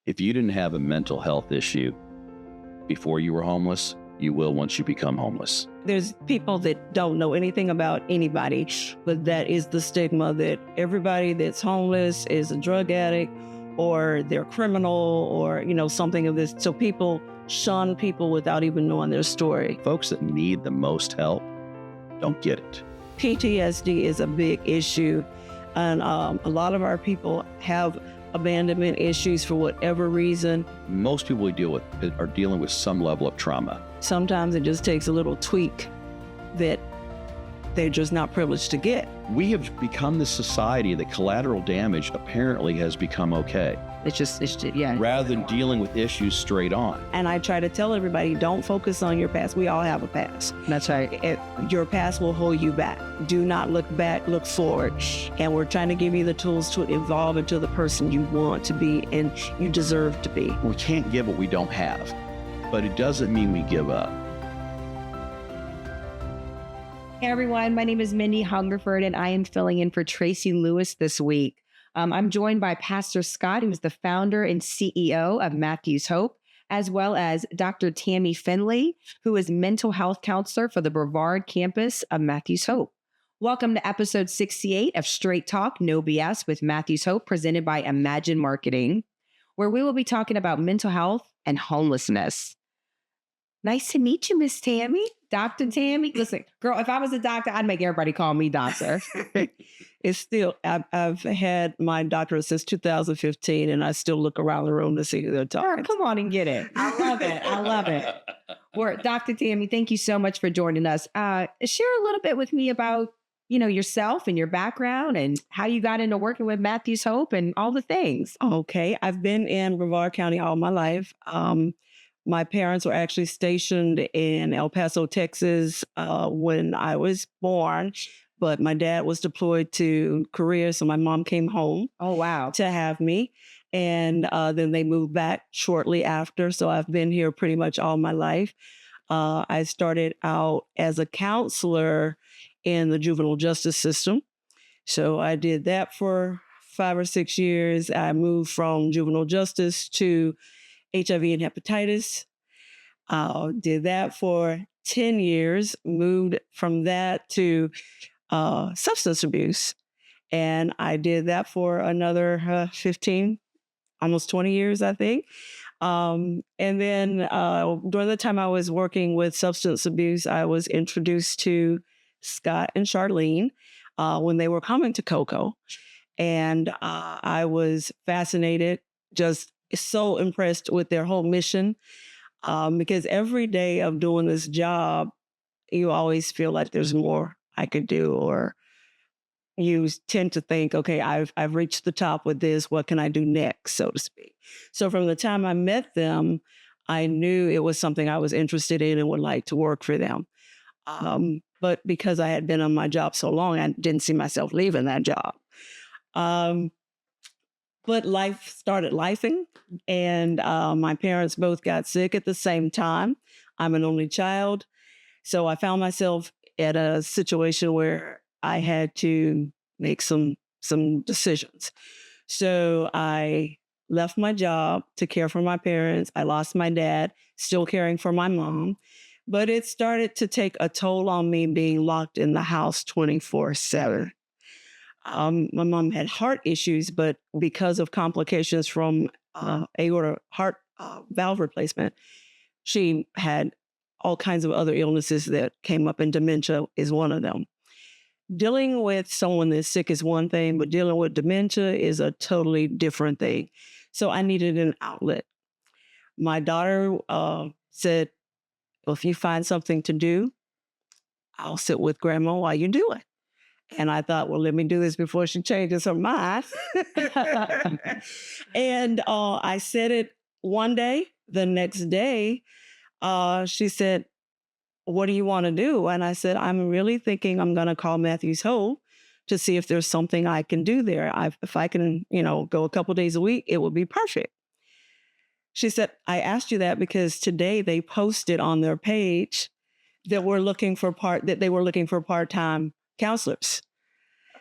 If you didn't have a mental health issue before you were homeless, you will once you become homeless. There's people that don't know anything about anybody, but that is the stigma that everybody that's homeless is a drug addict or they're criminal or, something of this. So people shun people without even knowing their story. Folks that need the most help don't get it. PTSD is a big issue, and a lot of our people have abandonment issues for whatever reason. Most people we deal with are dealing with some level of trauma. Sometimes it just takes a little tweak that they're just not privileged to get. We have become the society that collateral damage apparently has become okay. It's just, yeah. Rather than dealing with issues straight on. And I try to tell everybody, don't focus on your past. We all have a past. That's right. Your past will hold you back. Do not look back, look forward. And we're trying to give you the tools to evolve into the person you want to be and you deserve to be. We can't give what we don't have, but it doesn't mean we give up. Hey everyone, my name is Mindy Hungerford and I am filling in for Tracy Lewis this week. I'm joined by Pastor Scott, who is the founder and CEO of Matthew's Hope, as well as Dr. Tammy Findlay, who is mental health counselor for the Brevard campus of Matthew's Hope. Welcome to episode 68 of Straight Talk, No BS with Matthew's Hope, presented by Imagine Marketing, where we will be talking about mental health and homelessness. Nice to meet you, Miss Tammy. Dr. Tammy. Listen, girl, if I was a doctor, I'd make everybody call me doctor. It's still, I've had my doctorate since 2015, and I still look around the room to see who they're talking. Come on and get it. I love it. I love it. Well, Dr. Tammy, thank you so much for joining us. Share a little bit with me about, yourself and your background and how you got into working with Matthew's Hope and all the things. Okay. I've been in Brevard County all my life. My parents were actually stationed in El Paso, Texas, when I was born, but my dad was deployed to Korea, so my mom came home. Oh, wow. To have me, and then they moved back shortly after, so I've been here pretty much all my life. I started out as a counselor in the juvenile justice system, so I did that for 5 or 6 years. I moved from juvenile justice to HIV and hepatitis. Did that for 10 years, moved from that to substance abuse. And I did that for another 15, almost 20 years, I think. And then during the time I was working with substance abuse, I was introduced to Scott and Charlene when they were coming to Cocoa. And I was fascinated, just so impressed with their whole mission, because every day of doing this job, you always feel like there's more I could do, or you tend to think, okay, I've reached the top with this. What can I do next, so to speak? So from the time I met them, I knew it was something I was interested in and would like to work for them. But because I had been on my job so long, I didn't see myself leaving that job. But life started lifing, and my parents both got sick at the same time. I'm an only child, so I found myself at a situation where I had to make some decisions. So I left my job to care for my parents. I lost my dad, still caring for my mom, but it started to take a toll on me being locked in the house 24/7. My mom had heart issues, but because of complications from aorta heart valve replacement, she had all kinds of other illnesses that came up, and dementia is one of them. Dealing with someone that's sick is one thing, but dealing with dementia is a totally different thing. So I needed an outlet. My daughter said, well, if you find something to do, I'll sit with grandma while you do it. And I thought, well, let me do this before she changes her mind. And I said it one day. The next day, she said, what do you want to do? And I said, I'm really thinking I'm going to call Matthew's Hope to see if there's something I can do there. If I can, go a couple days a week, it would be perfect. She said, I asked you that because today they posted on their page that they were looking for part-time counselors.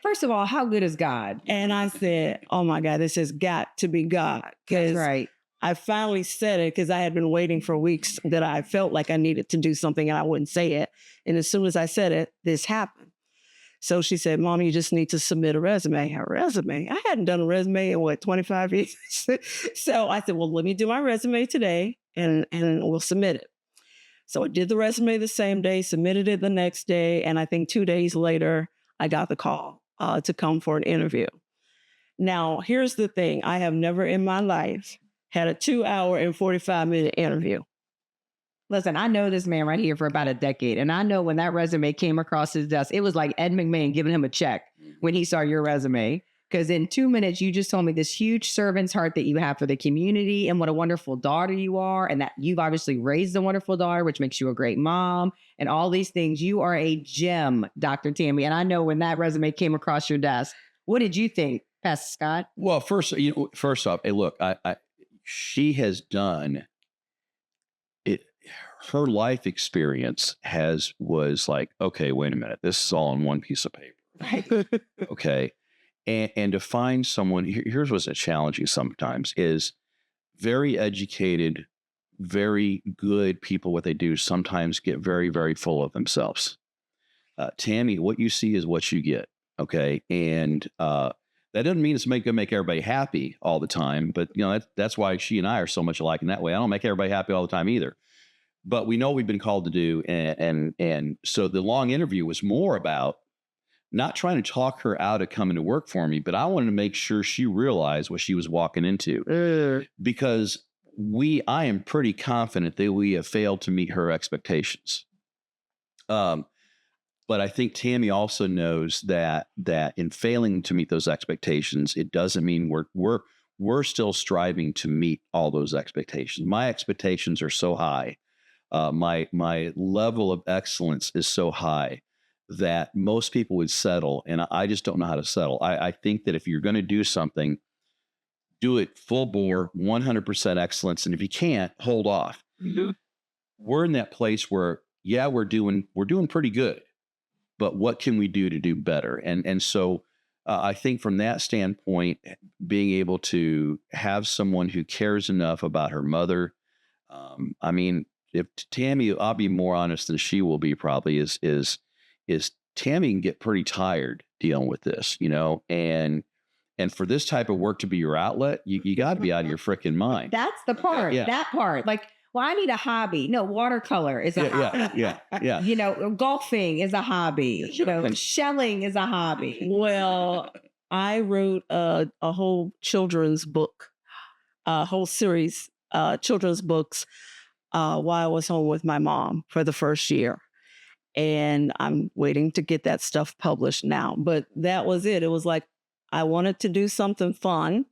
First of all, how good is God? And I said, oh my God, this has got to be God. That's right. I finally said it because I had been waiting for weeks that I felt like I needed to do something and I wouldn't say it. And as soon as I said it, this happened. So she said, Mom, you just need to submit a resume. A resume? I hadn't done a resume in 25 years? So I said, well, let me do my resume today and we'll submit it. So I did the resume the same day, submitted it the next day. And I think 2 days later, I got the call to come for an interview. Now, here's the thing. I have never in my life had a 2-hour and 45-minute interview. Listen, I know this man right here for about a decade. And I know when that resume came across his desk, it was like Ed McMahon giving him a check when he saw your resume. Because in 2 minutes, you just told me this huge servant's heart that you have for the community and what a wonderful daughter you are. And that you've obviously raised a wonderful daughter, which makes you a great mom and all these things. You are a gem, Dr. Tammy. And I know when that resume came across your desk, what did you think, Pastor Scott? Well, first off, hey, look, she has done it. Her life experience was like, okay, wait a minute, this is all on one piece of paper. Right. Okay. And to find someone, here's what's challenging sometimes is very educated, very good people, what they do sometimes get very, very full of themselves. Tammy, what you see is what you get. Okay. And that doesn't mean it's going to make everybody happy all the time, but that's why she and I are so much alike in that way. I don't make everybody happy all the time either. But we know we've been called to do. And so the long interview was more about not trying to talk her out of coming to work for me, but I wanted to make sure she realized what she was walking into. Because I am pretty confident that we have failed to meet her expectations. But I think Tammy also knows that in failing to meet those expectations, it doesn't mean we're still striving to meet all those expectations. My expectations are so high. My level of excellence is so high that most people would settle, and I just don't know how to settle. I think that if you're going to do something, do it full bore, 100% excellence, and if you can't, hold off. Mm-hmm. We're in that place where, yeah, we're doing pretty good, but what can we do to do better? And so I think from that standpoint, being able to have someone who cares enough about her mother, I mean, if Tammy, I'll be more honest than she will be probably, is Tammy can get pretty tired dealing with this, and for this type of work to be your outlet, you got to be out of your freaking mind. That's the part, yeah. That part. Like, well, I need a hobby. No, watercolor is a hobby. Yeah. Golfing is a hobby. Shelling is a hobby. Well, I wrote a whole children's book, a whole series, children's books, while I was home with my mom for the first year. And I'm waiting to get that stuff published now. But that was it. It was like, I wanted to do something fun.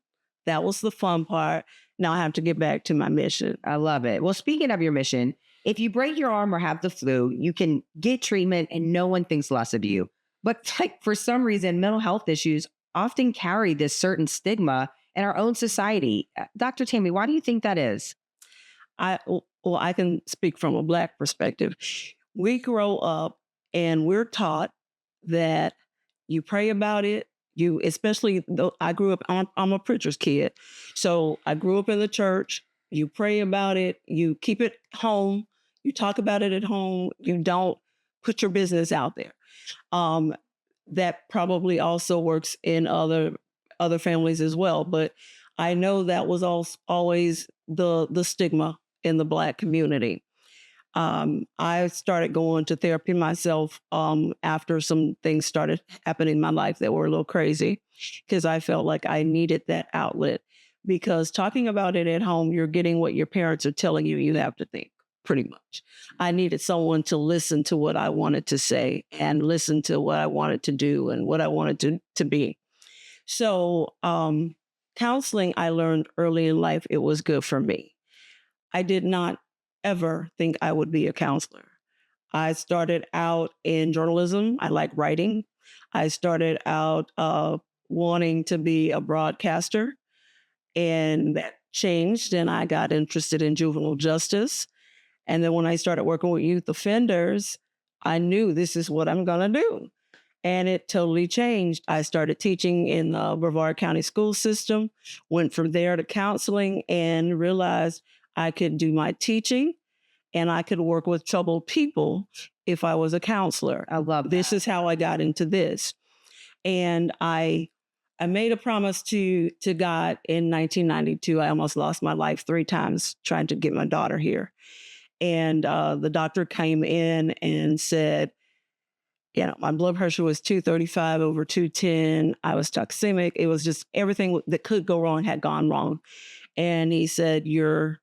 That was the fun part. Now I have to get back to my mission. I love it. Well, speaking of your mission, if you break your arm or have the flu, you can get treatment and no one thinks less of you. But for some reason, mental health issues often carry this certain stigma in our own society. Dr. Tammy, why do you think that is? I can speak from a Black perspective. We grow up and we're taught that you pray about it. Especially though I grew up, I'm a preacher's kid. So I grew up in the church. You pray about it. You keep it home. You talk about it at home. You don't put your business out there. That probably also works in other families as well. But I know that was always the stigma in the Black community. I started going to therapy myself after some things started happening in my life that were a little crazy, because I felt like I needed that outlet. Because talking about it at home, you're getting what your parents are telling you you have to think, pretty much. I needed someone to listen to what I wanted to say and listen to what I wanted to do and what I wanted to be. So counseling, I learned early in life, it was good for me. I did not ever think I would be a counselor. I started out in journalism. I like writing. I started out wanting to be a broadcaster, and that changed, and I got interested in juvenile justice. And then when I started working with youth offenders, I knew this is what I'm going to do. And it totally changed. I started teaching in the Brevard County school system, went from there to counseling, and realized I could do my teaching and I could work with troubled people if I was a counselor. I love This that. is how I got into this. And I made a promise to God in 1992. I almost lost my life 3 times trying to get my daughter here. And the doctor came in and said, my blood pressure was 235 over 210. I was toxemic. It was just everything that could go wrong had gone wrong. And he said, you're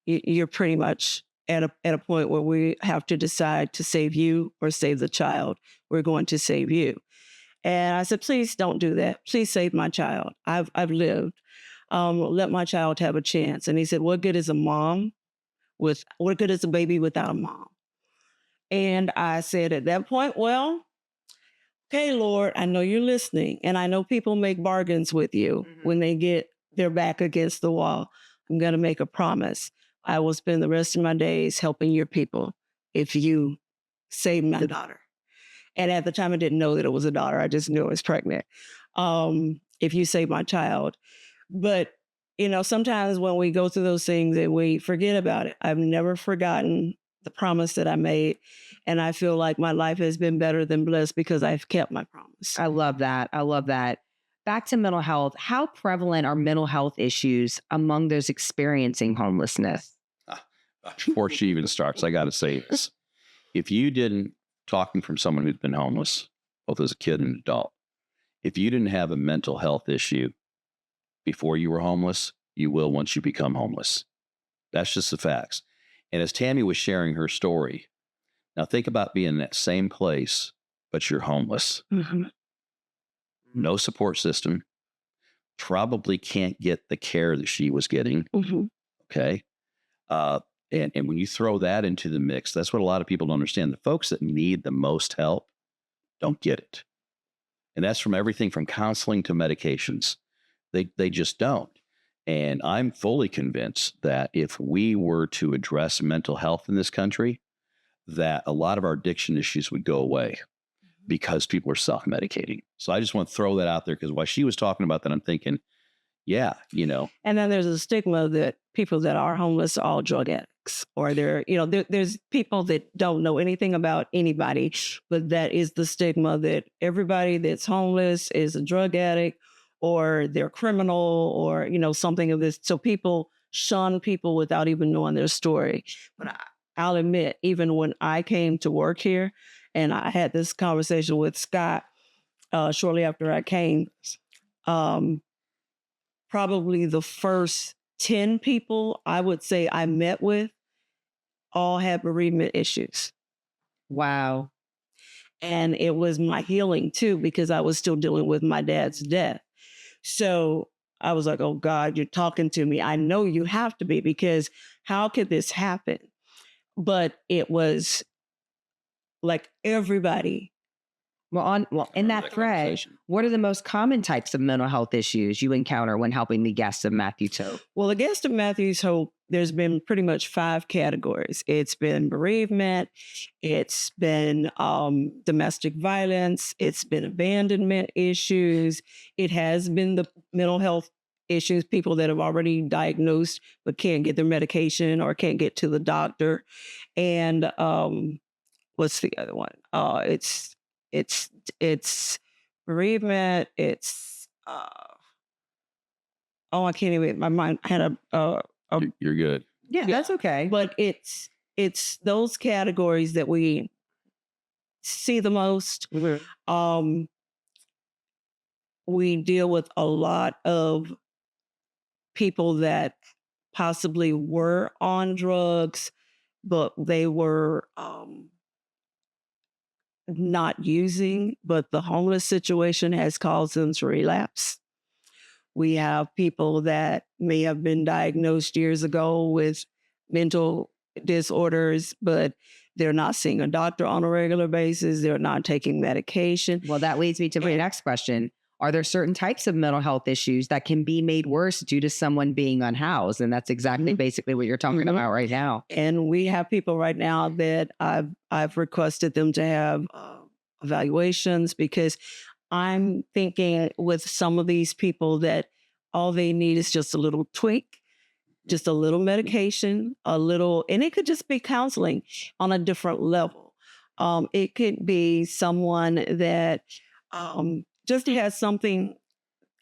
pretty much at a point where we have to decide to save you or save the child. We're going to save you. And I said, please don't do that. Please save my child. I've lived. Let my child have a chance. And he said, what good is a baby without a mom? And I said at that point, well, okay, Lord, I know you're listening. And I know people make bargains with you when they get their back against the wall. I'm going to make a promise. I will spend the rest of my days helping your people if you save my daughter. And at the time, I didn't know that it was a daughter. I just knew I was pregnant. If you save my child. But, sometimes when we go through those things and we forget about it, I've never forgotten the promise that I made. And I feel like my life has been better than blessed because I've kept my promise. I love that. I love that. Back to mental health. How prevalent are mental health issues among those experiencing homelessness? Before she even starts, I got to say this. If you didn't, talking from someone who's been homeless, both as a kid and an adult, if you didn't have a mental health issue before you were homeless, you will once you become homeless. That's just the facts. And as Tammy was sharing her story, now think about being in that same place, but you're homeless. Mm-hmm. No support system, probably can't get the care that she was getting. Mm-hmm. Okay. And when you throw that into the mix, that's what a lot of people don't understand. The folks that need the most help don't get it. And that's from everything from counseling to medications. They just don't. And I'm fully convinced that if we were to address mental health in this country, that a lot of our addiction issues would go away because people are self-medicating. So I just want to throw that out there because while she was talking about that, I'm thinking, yeah, And then there's a stigma that people that are homeless are all drug addicts, or there's people that don't know anything about anybody, but that is the stigma that everybody that's homeless is a drug addict or they're criminal or, something of this. So people shun people without even knowing their story. But I'll admit, even when I came to work here and I had this conversation with Scott shortly after I came, probably the first 10 people I would say I met with all had bereavement issues. Wow. And it was my healing too, because I was still dealing with my dad's death. So I was like, oh God, you're talking to me. I know you have to be, because how could this happen? But it was like everybody. Well, in that thread, what are the most common types of mental health issues you encounter when helping the guests of Matthew's Hope? Well, the guests of Matthew's Hope, there's been pretty much 5 categories. It's been bereavement, it's been domestic violence, it's been abandonment issues, it has been the mental health issues, people that have already diagnosed but can't get their medication or can't get to the doctor. And what's the other one? It's bereavement. It's I can't even. My mind had a. You're good. Yeah, that's okay. But it's those categories that we see the most. Mm-hmm. We deal with a lot of people that possibly were on drugs, but they were not using, but the homeless situation has caused them to relapse. We have people that may have been diagnosed years ago with mental disorders, but they're not seeing a doctor on a regular basis. They're not taking medication. Well, that leads me to my next question. Are there certain types of mental health issues that can be made worse due to someone being unhoused? And that's exactly basically what you're talking about right now. And we have people right now that I've requested them to have evaluations, because I'm thinking with some of these people that all they need is just a little tweak, just a little medication, a little, and it could just be counseling on a different level. It could be someone that just has something.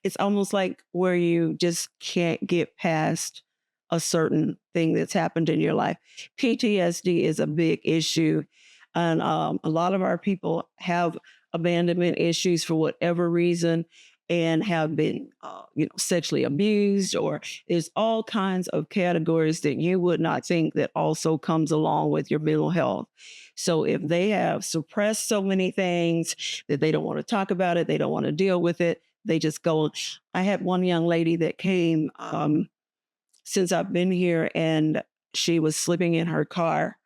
It's almost like where you just can't get past a certain thing that's happened in your life. PTSD is a big issue. And a lot of our people have abandonment issues for whatever reason and have been, sexually abused, or there's all kinds of categories that you would not think that also comes along with your mental health. So if they have suppressed so many things that they don't want to talk about it, they don't want to deal with it, they just go. I had one young lady that came since I've been here, and she was sleeping in her car.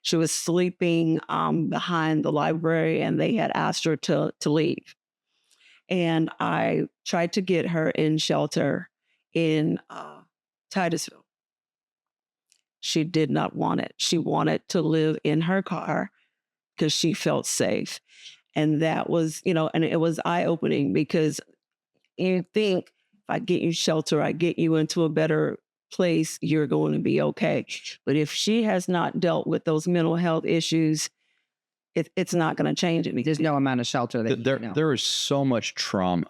She was sleeping behind the library, and they had asked her to leave. And I tried to get her in shelter in Titusville. She did not want it. She wanted to live in her car because she felt safe. And that was, and it was eye-opening, because you think, if I get you shelter, I get you into a better place, you're going to be okay. But if she has not dealt with those mental health issues, it's not going to change anything. There's no amount of shelter that there is so much trauma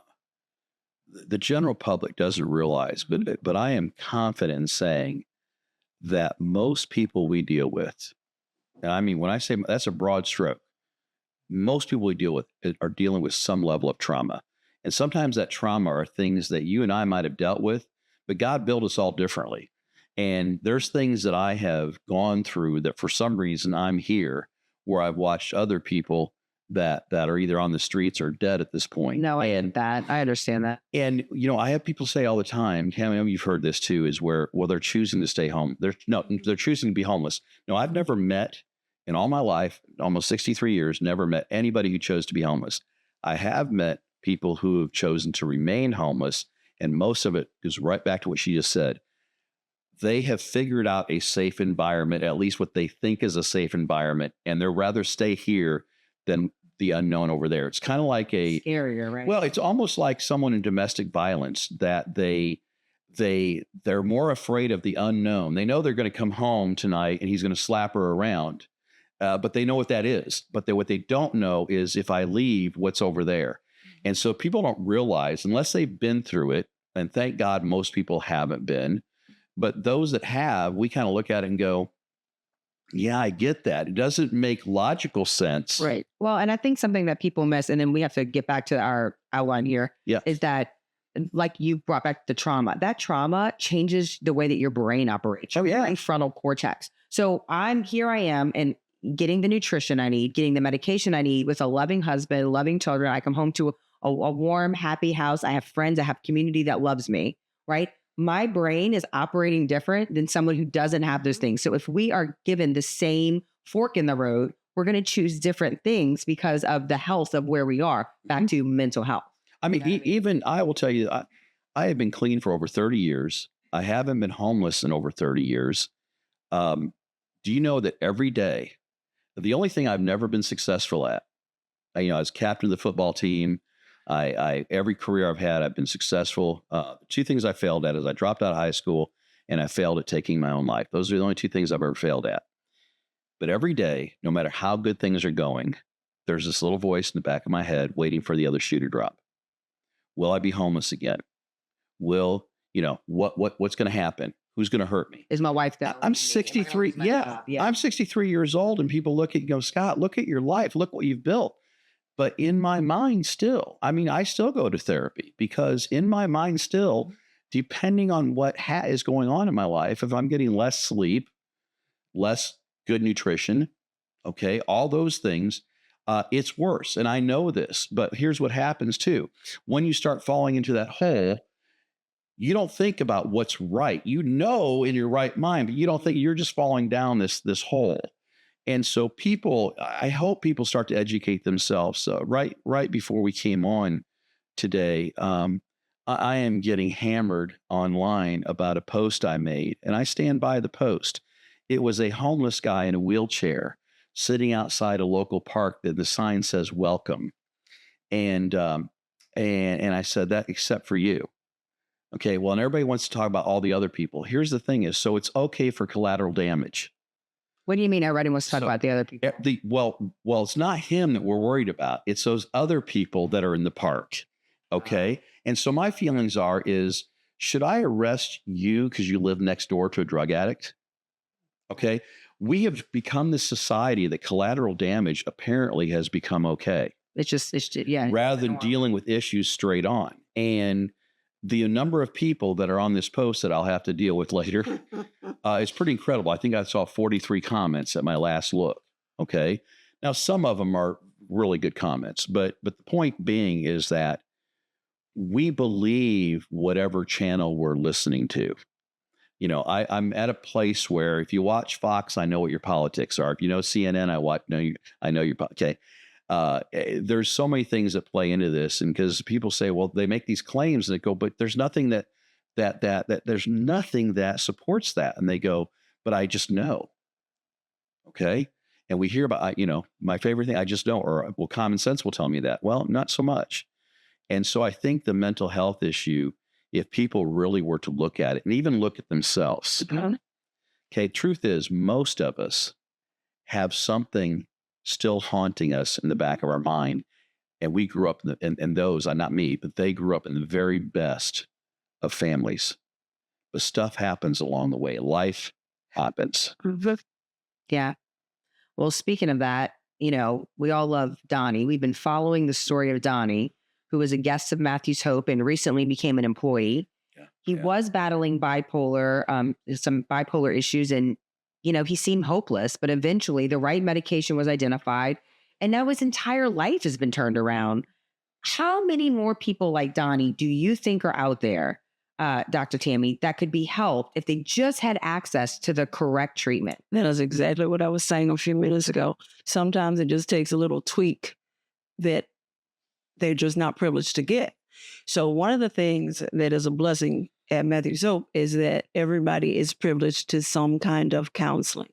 the general public doesn't realize, but I am confident in saying that most people we deal with, and I mean, when I say that's a broad stroke, most people we deal with are dealing with some level of trauma. And sometimes that trauma are things that you and I might have dealt with, but God built us all differently. And there's things that I have gone through that for some reason I'm here, where I've watched other people that are either on the streets or dead at this point. No, I get that. I understand that. And, I have people say all the time, Tammy, you've heard this too, is where, well, they're choosing to stay home. They're choosing to be homeless. No, I've never met in all my life, almost 63 years, never met anybody who chose to be homeless. I have met people who have chosen to remain homeless. And most of it goes right back to what she just said. They have figured out a safe environment, at least what they think is a safe environment, and they'd rather stay here than the unknown over there. It's kind of like scarier, right? Well, it's almost like someone in domestic violence, that they're more afraid of the unknown. They know they're going to come home tonight and he's going to slap her around, but they know what that is. But what they don't know is, if I leave, what's over there. And so people don't realize, unless they've been through it, and thank God most people haven't been, but those that have, we kind of look at it and go, yeah, I get that. It doesn't make logical sense. Right. Well, and I think something that people miss, and then we have to get back to our outline here, is that, like you brought back the trauma, that trauma changes the way that your brain operates. Oh, yeah. Your frontal cortex. So I am and getting the nutrition I need, getting the medication I need, with a loving husband, loving children. I come home to a warm, happy house. I have friends. I have community that loves me, right? My brain is operating different than someone who doesn't have those things. So if we are given the same fork in the road, we're going to choose different things because of the health of where we are. Back to mental health. I mean, even I will tell you, I have been clean for over 30 years. I haven't been homeless in over 30 years. Do you know that every day, the only thing I've never been successful at, I was captain of the football team. Every career I've had, I've been successful. Two things I failed at is I dropped out of high school and I failed at taking my own life. Those are the only two things I've ever failed at. But every day, no matter how good things are going, there's this little voice in the back of my head waiting for the other shoe to drop. Will I be homeless again? What's going to happen? Who's going to hurt me? Is my wife that? I'm 63. Yeah, I'm 63 years old, and people look at you and go, Scott, look at your life. Look what you've built. But in my mind still, I still go to therapy, because in my mind still, depending on what is going on in my life, if I'm getting less sleep, less good nutrition, okay, all those things, it's worse. And I know this, but here's what happens too. When you start falling into that hole, you don't think about what's right. In your right mind, but you don't think, you're just falling down this hole. And so I hope people start to educate themselves. Right before we came on today, I am getting hammered online about a post I made, and I stand by the post. It was a homeless guy in a wheelchair sitting outside a local park that the sign says welcome. And I said that except for you. Okay. Well, and everybody wants to talk about all the other people. Here's the thing is, so it's okay for collateral damage. What do you mean everybody wants to talk about the other people? Well, it's not him that we're worried about. It's those other people that are in the park. Okay. And so my feelings is, should I arrest you because you live next door to a drug addict? Okay. We have become this society that collateral damage apparently has become okay. Yeah. Rather than dealing with issues straight on. And the number of people that are on this post that I'll have to deal with later is pretty incredible. I think I saw 43 comments at my last look. Okay. Now, some of them are really good comments, but the point being is that we believe whatever channel we're listening to. You know, I'm at a place where if you watch Fox, I know what your politics are. If you know CNN, I know your okay. There's so many things that play into this, and because people say, well, they make these claims, and they go, but there's nothing that there's nothing that supports that, and they go, but I just know. Okay, and we hear about, my favorite thing, I just know, or well, common sense will tell me that. Well, not so much. And so I think the mental health issue, if people really were to look at it and even look at themselves, okay, truth is most of us have something still haunting us in the back of our mind. And we grew up in those, not me, but they grew up in the very best of families. But stuff happens along the way. Life happens. Yeah. Well, speaking of that, we all love Donnie. We've been following the story of Donnie, who was a guest of Matthew's Hope and recently became an employee. He was battling some bipolar issues, and, he seemed hopeless, but eventually the right medication was identified, and now his entire life has been turned around. How many more people like Donnie do you think are out there, Dr. Tammy, that could be helped if they just had access to the correct treatment? That is exactly what I was saying a few minutes ago. Sometimes it just takes a little tweak that they're just not privileged to get. So one of the things that is a blessing at Matthew's Hope is that everybody is privileged to some kind of counseling.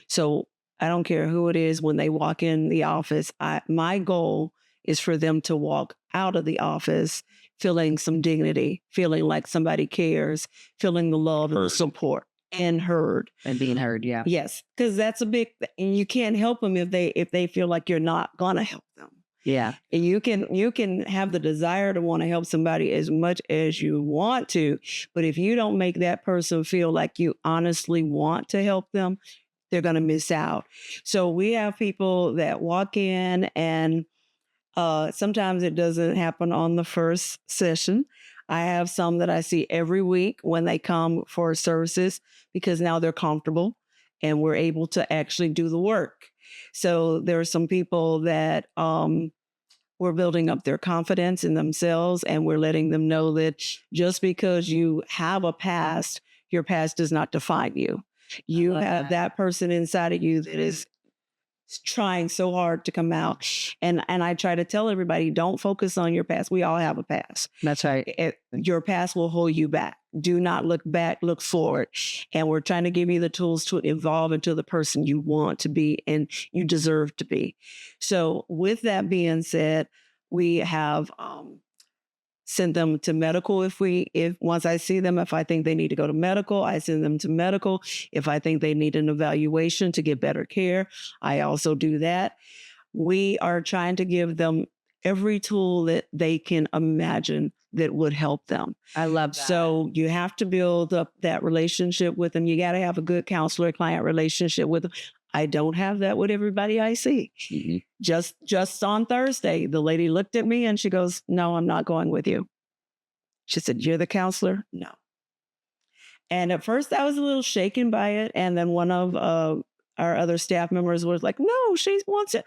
So I don't care who it is when they walk in the office. My goal is for them to walk out of the office feeling some dignity, feeling like somebody cares, feeling the love and the support and heard. And being heard, yeah. Yes, because that's a big, and you can't help them if they feel like you're not going to help them. Yeah. And you can have the desire to want to help somebody as much as you want to, but if you don't make that person feel like you honestly want to help them, they're going to miss out. So we have people that walk in, and sometimes it doesn't happen on the first session. I have some that I see every week when they come for services because now they're comfortable and we're able to actually do the work. So there are some people that we're building up their confidence in themselves, and we're letting them know that just because you have a past, your past does not define you. You have that person inside of you that is trying so hard to come out. And I try to tell everybody, don't focus on your past. We all have a past. That's right. Your past will hold you back. Do not look back, look forward. And we're trying to give you the tools to evolve into the person you want to be and you deserve to be. So with that being said, we have send them to medical. If once I see them, if I think they need to go to medical, I send them to medical. If I think they need an evaluation to get better care, I also do that. We are trying to give them every tool that they can imagine that would help them. I love that. So you have to build up that relationship with them. You got to have a good counselor-client relationship with them. I don't have that with everybody I see. Mm-hmm. Just on Thursday, the lady looked at me and she goes, "No, I'm not going with you." She said, "You're the counselor?" "No." And at first I was a little shaken by it. And then one of our other staff members was like, "No, she wants it."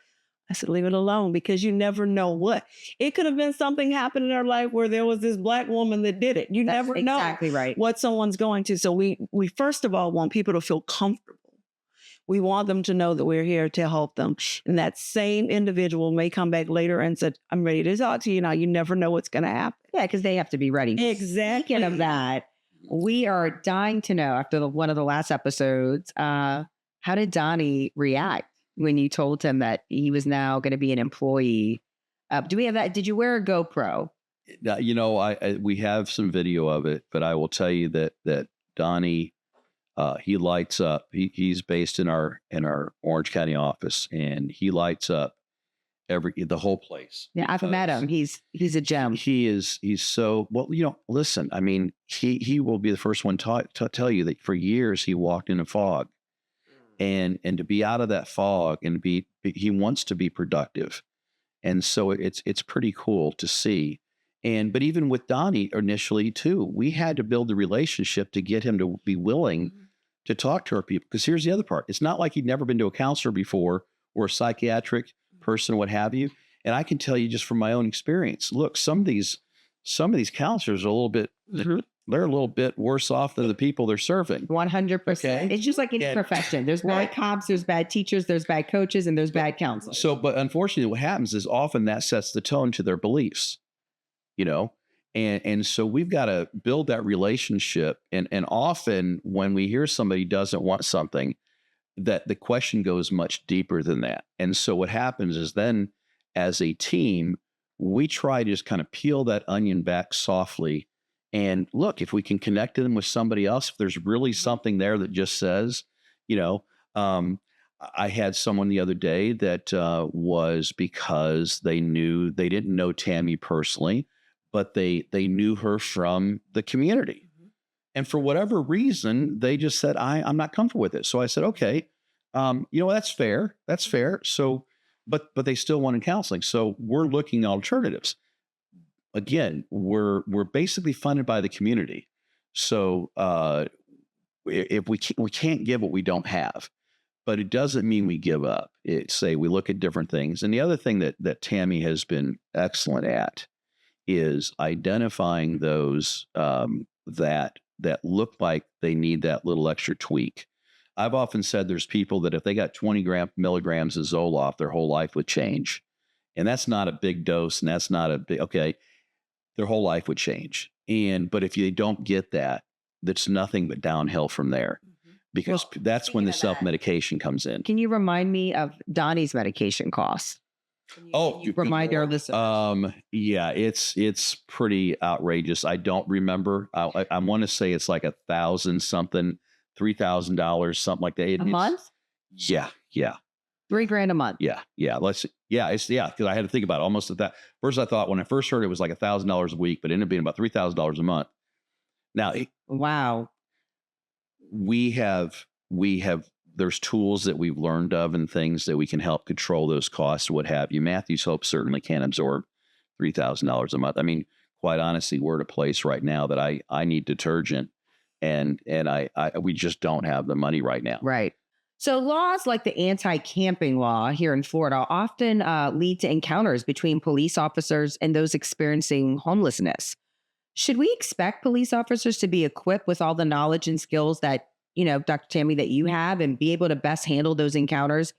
I said, "Leave it alone, because you never know what. It could have been something happened in her life where there was this Black woman that did it. You That's never know exactly right. what someone's going to. So we first of all want people to feel comfortable. We want them to know that we're here to help them. And that same individual may come back later and said, "I'm ready to talk to you now." You never know what's going to happen. Yeah, because they have to be ready. Exactly. Speaking of that, we are dying to know after one of the last episodes, how did Donnie react when you told him that he was now going to be an employee? Do we have that? Did you wear a GoPro? We have some video of it, but I will tell you that Donnie, he lights up. He's based in our Orange County office, and he lights up the whole place. Yeah, I've met him. He's a gem. He's so well. Listen. I mean, he will be the first one to tell you that for years he walked in a fog, and to be out of that fog and he wants to be productive, and so it's pretty cool to see. But even with Donnie initially too, we had to build the relationship to get him to be willing to talk to our people. Because here's the other part. It's not like he'd never been to a counselor before or a psychiatric person, what have you. And I can tell you just from my own experience, look, some of these counselors are a little bit, they're a little bit worse off than the people they're serving. 100%. Okay? It's just like any profession. There's bad cops, there's bad teachers, there's bad coaches, and there's bad counselors. But unfortunately what happens is often that sets the tone to their beliefs. And so we've got to build that relationship. And often when we hear somebody doesn't want something, that the question goes much deeper than that. And so what happens is then as a team, we try to just kind of peel that onion back softly and look, if we can connect them with somebody else, if there's really something there that just says, I had someone the other day that was because they didn't know Tammy personally, but they knew her from the community. And for whatever reason, they just said, I'm not comfortable with it. So I said, okay, that's fair. That's fair. So, but they still wanted counseling. So we're looking at alternatives. Again, we're basically funded by the community. So if we can't give what we don't have, but it doesn't mean we give up. We look at different things. And the other thing that Tammy has been excellent at is identifying those that look like they need that little extra tweak. I've often said there's people that if they got 20 milligrams of Zoloft, their whole life would change. And that's not a big dose, and that's not a big, their whole life would change. But if you don't get that, that's nothing but downhill from there. Because that's when the self-medication comes in. Can you remind me of Donnie's medication costs? Can you remind our listeners? Yeah, it's pretty outrageous. I don't remember. I want to say it's like $1,000 something, $3,000, something like that. A month? Yeah. $3,000 a month. Yeah. Because I had to think about it almost at that. First, I thought when I first heard it was like $1,000 a week, but it ended up being about $3,000 a month. Now, wow. There's tools that we've learned of and things that we can help control those costs, what have you. Matthews Hope certainly can't absorb $3,000 a month. I mean, quite honestly, we're at a place right now that I need detergent and we just don't have the money right now. Right. So laws like the anti-camping law here in Florida often lead to encounters between police officers and those experiencing homelessness. Should we expect police officers to be equipped with all the knowledge and skills that, Dr. Tammy, that you have and be able to best handle those encounters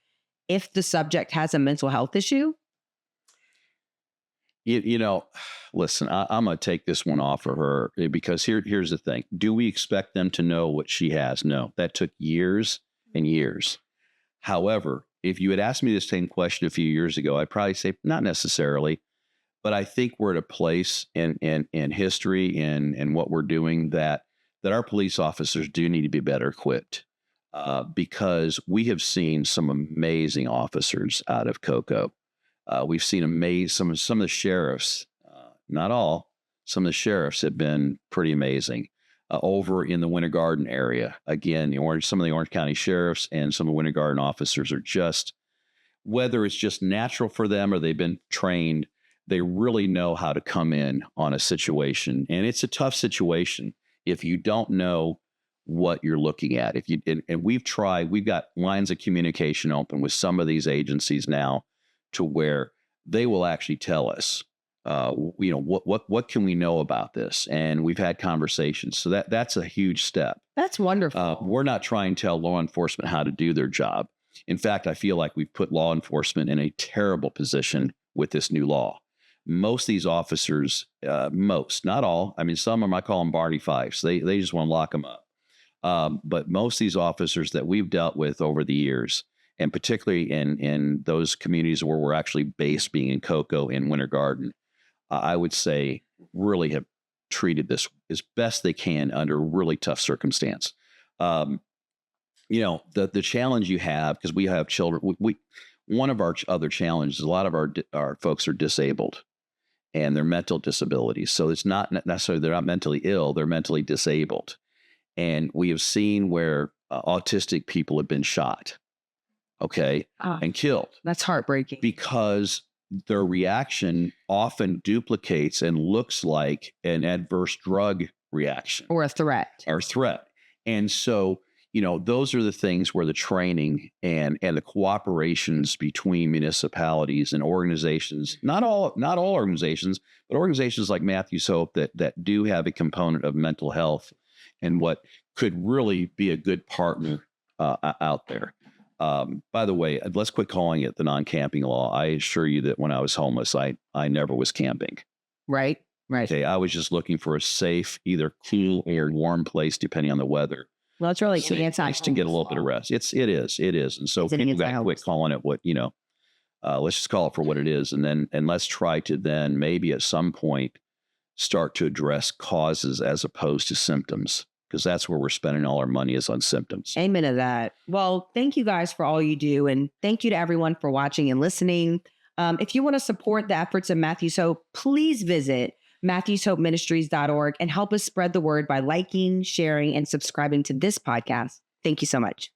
if the subject has a mental health issue? Listen, I'm going to take this one off of her because here's the thing. Do we expect them to know what she has? No, that took years and years. However, if you had asked me the same question a few years ago, I'd probably say not necessarily. But I think we're at a place in history and what we're doing that our police officers do need to be better equipped because we have seen some amazing officers out of Cocoa. We've seen some of the sheriffs, not all, some of the sheriffs have been pretty amazing. Over in the Winter Garden area, again, some of the Orange County sheriffs and some of the Winter Garden officers are just, whether it's just natural for them or they've been trained, they really know how to come in on a situation. And it's a tough situation if you don't know what you're looking at. And we've got lines of communication open with some of these agencies now to where they will actually tell us, what can we know about this? And we've had conversations. So that's a huge step. That's wonderful. We're not trying to tell law enforcement how to do their job. In fact, I feel like we've put law enforcement in a terrible position with this new law. Most of these officers, not all, I mean, some of them, I call them Barney Fifes. They just want to lock them up. But most of these officers that we've dealt with over the years, and particularly in those communities where we're actually based, being in Cocoa and Winter Garden, I would say really have treated this as best they can under really tough circumstance. The challenge you have, because we have children, one of our other challenges, a lot of our folks are disabled and they're mental disabilities. So it's not necessarily they're not mentally ill, they're mentally disabled. And we have seen where autistic people have been shot, and killed. That's heartbreaking. Because their reaction often duplicates and looks like an adverse drug reaction. Or a threat. And so, those are the things where the training and the cooperations between municipalities and organizations, not all organizations, but organizations like Matthew's Hope that do have a component of mental health and what could really be a good partner out there. By the way, let's quit calling it the non-camping law. I assure you that when I was homeless, I never was camping. Right. Okay, I was just looking for a safe, either cool or warm place, depending on the weather. Well, it's really nice to get a little bit of rest. It is. And so people got to quit calling it what, let's just call it for what it is. And let's try to then maybe at some point start to address causes as opposed to symptoms, because that's where we're spending all our money, is on symptoms. Amen to that. Well, thank you guys for all you do. And thank you to everyone for watching and listening. If you want to support the efforts of Matthew's Hope, please visit MatthewsHopeMinistries.org and help us spread the word by liking, sharing, and subscribing to this podcast. Thank you so much.